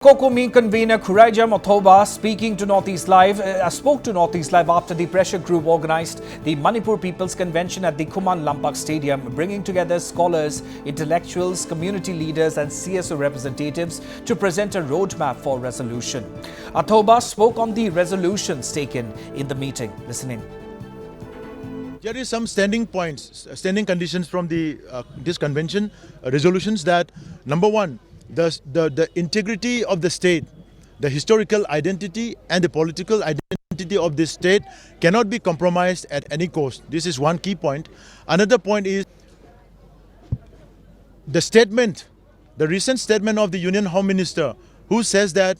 COCOMI convener Khuraijam Athoba spoke to Northeast Live after the pressure group organized the Manipur People's Convention at the Khuman Lampak Stadium, bringing together scholars, intellectuals, community leaders and CSO representatives to present a roadmap for resolution. Athoba spoke on the resolutions taken in the meeting. Listen in. There is some standing conditions from this convention resolutions that number one, the integrity of the state, the historical identity and the political identity of this state cannot be compromised at any cost. This is one key point. Another point is the recent statement of the Union Home Minister, who says that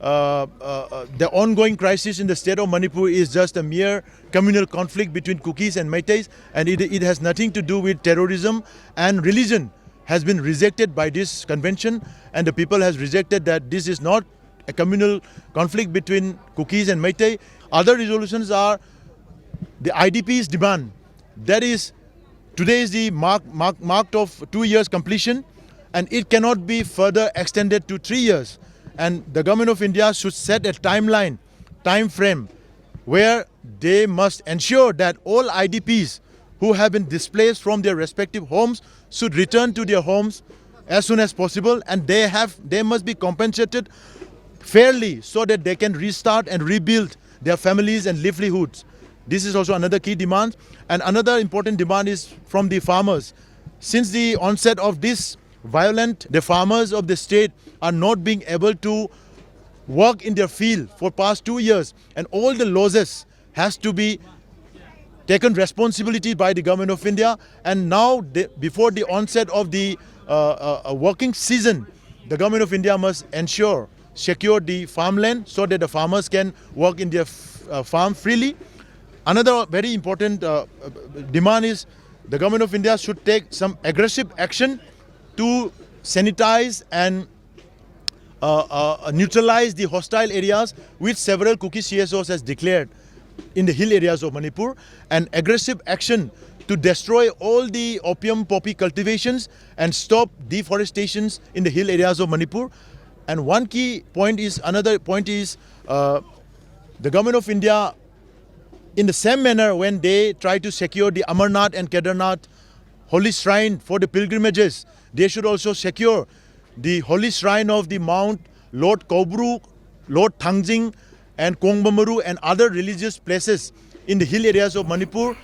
the ongoing crisis in the state of Manipur is just a mere communal conflict between Kukis and Meiteis, and it has nothing to do with terrorism, and religion has been rejected by this convention, and the people has rejected that this is not a communal conflict between Kukis and Meitei. Other resolutions are the IDP's demand. That is, today is the mark of 2 years completion, and it cannot be further extended to 3 years. And the government of India should set a time frame, where they must ensure that all IDPs who have been displaced from their respective homes should return to their homes as soon as possible, and they must be compensated fairly so that they can restart and rebuild their families and livelihoods. This is also another key demand. And another important demand is from the farmers. Since the onset of this violence, the farmers of the state are not being able to work in their field for past 2 years, and all the losses has to be taken responsibility by the government of India. And now, before the onset of the working season, the government of India must secure the farmland so that the farmers can work in their farm freely. Another very important demand is the government of India should take some aggressive action to sanitize and neutralize the hostile areas which several Kuki CSOs has declared in the hill areas of Manipur, and aggressive action to destroy all the opium poppy cultivations and stop deforestations in the hill areas of Manipur. And another point is the government of India, in the same manner when they try to secure the Amarnath and Kedarnath holy shrine for the pilgrimages, they should also secure the holy shrine of the Mount Lord Kobru, Lord Thangjing and Kongbamaru and other religious places in the hill areas of Manipur,